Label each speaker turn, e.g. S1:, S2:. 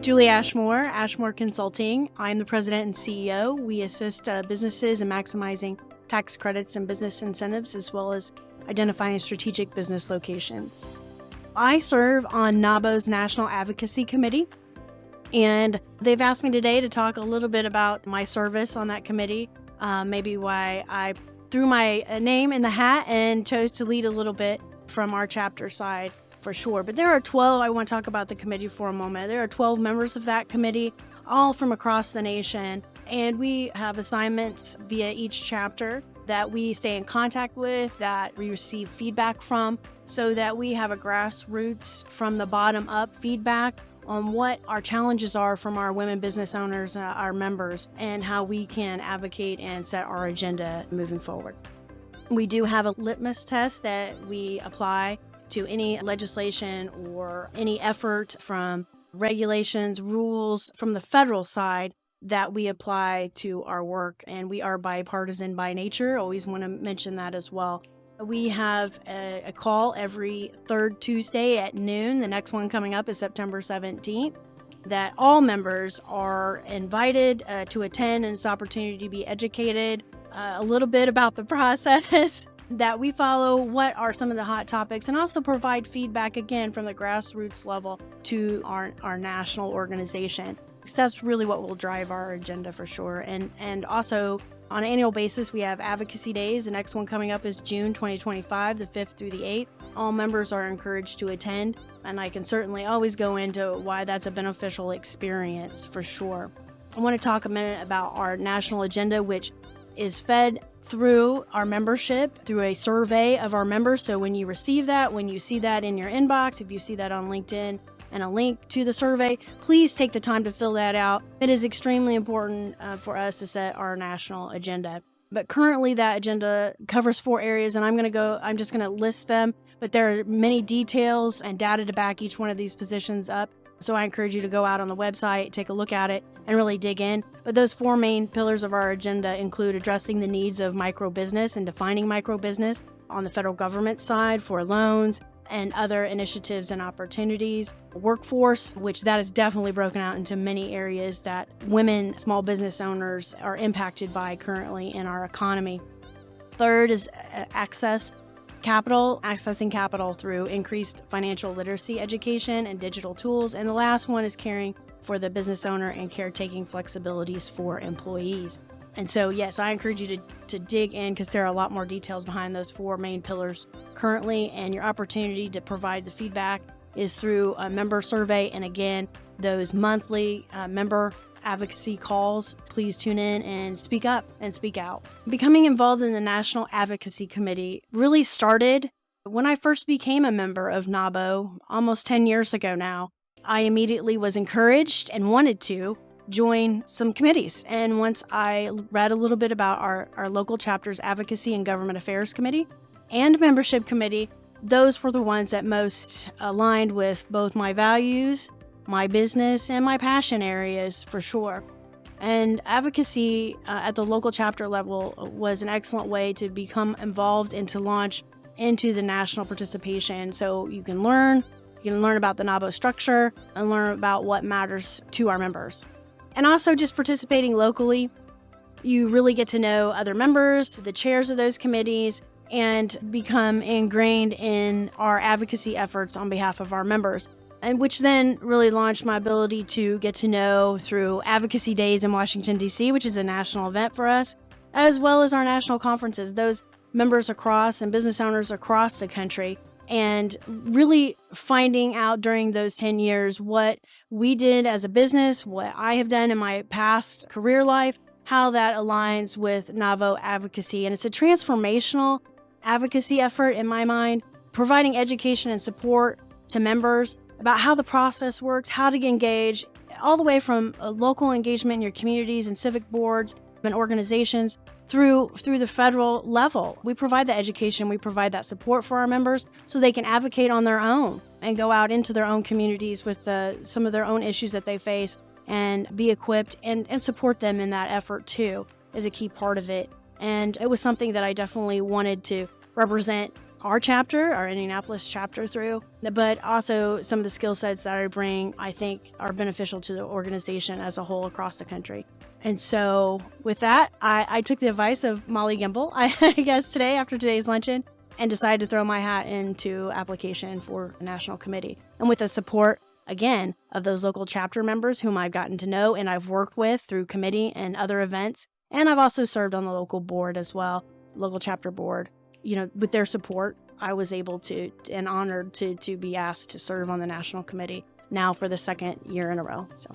S1: Julie Ashmore, Ashmore Consulting. I'm the president and CEO. We assist businesses in maximizing tax credits and business incentives, as well as identifying strategic business locations. I serve on NAWBO's National Advocacy Committee, and they've asked me today to talk a little bit about my service on that committee, maybe why I threw my name in the hat and chose to lead a little bit from our chapter side for sure. But there are 12, I want to talk about the committee for a moment. There are 12 members of that committee, all from across the nation, and we have assignments via each chapter that we stay in contact with, that we receive feedback from, so that we have a grassroots from the bottom up feedback on what our challenges are from our women business owners, our members, and how we can advocate and set our agenda moving forward. We do have a litmus test that we apply to any legislation or any effort from regulations, rules from the federal side that we apply to our work. And we are bipartisan by nature. Always want to mention that as well. We have a call every third Tuesday at noon. The next one coming up is September 17th, that all members are invited to attend, and it's an opportunity to be educated a little bit about the process that we follow, what are some of the hot topics, and also provide feedback again from the grassroots level to our national organization. Because that's really what will drive our agenda for sure. And also on an annual basis, we have advocacy days. The next one coming up is June 2025, the 5th through the 8th. All members are encouraged to attend, and I can certainly always go into why that's a beneficial experience for sure. I want to talk a minute about our national agenda, which is fed through our membership, through a survey of our members. So when you receive that, when you see that in your inbox, if you see that on LinkedIn and a link to the survey, please take the time to fill that out. It is extremely important for us to set our national agenda. But currently that agenda covers 4 areas, and I'm just going to list them, but there are many details and data to back each one of these positions up. So I encourage you to go out on the website, take a look at it, and really dig in. But those 4 main pillars of our agenda include addressing the needs of microbusiness and defining microbusiness on the federal government side for loans and other initiatives and opportunities. Workforce, which that is definitely broken out into many areas that women, small business owners are impacted by currently in our economy. Third is accessing capital through increased financial literacy education and digital tools. And the last one is caring for the business owner and caretaking flexibilities for employees. And so, yes, I encourage you to dig in, because there are a lot more details behind those 4 main pillars currently. And your opportunity to provide the feedback is through a member survey. And again, those monthly member advocacy calls. Please tune in and speak up and speak out. Becoming involved in the National Advocacy Committee really started when I first became a member of NAWBO almost 10 years ago now. I immediately was encouraged and wanted to join some committees. And once I read a little bit about our local chapter's Advocacy and Government Affairs Committee and Membership Committee, those were the ones that most aligned with both my values, my business, and my passion areas for sure. And advocacy at the local chapter level was an excellent way to become involved and to launch into the national participation. So you can learn about the NAWBO structure and learn about what matters to our members. And also just participating locally, you really get to know other members, the chairs of those committees, and become ingrained in our advocacy efforts on behalf of our members. And which then really launched my ability to get to know through advocacy days in Washington, D.C., which is a national event for us, as well as our national conferences, those members across and business owners across the country, and really finding out during those 10 years what we did as a business, what I have done in my past career life, how that aligns with NAWBO advocacy. And it's a transformational advocacy effort in my mind, providing education and support to members about how the process works, how to engage, all the way from local engagement in your communities and civic boards and organizations through the federal level. We provide the education, we provide that support for our members so they can advocate on their own and go out into their own communities with some of their own issues that they face and be equipped and support them in that effort too is a key part of it. And it was something that I definitely wanted to represent our chapter, our Indianapolis chapter through, but also some of the skill sets that I bring, I think, are beneficial to the organization as a whole across the country. And so with that, I took the advice of Molly Gimble, I guess today after today's luncheon, and decided to throw my hat into application for a national committee. And with the support, again, of those local chapter members whom I've gotten to know and I've worked with through committee and other events. And I've also served on the local board as well, local chapter board. With their support, I was able to and honored to be asked to serve on the national committee now for the second year in a row. So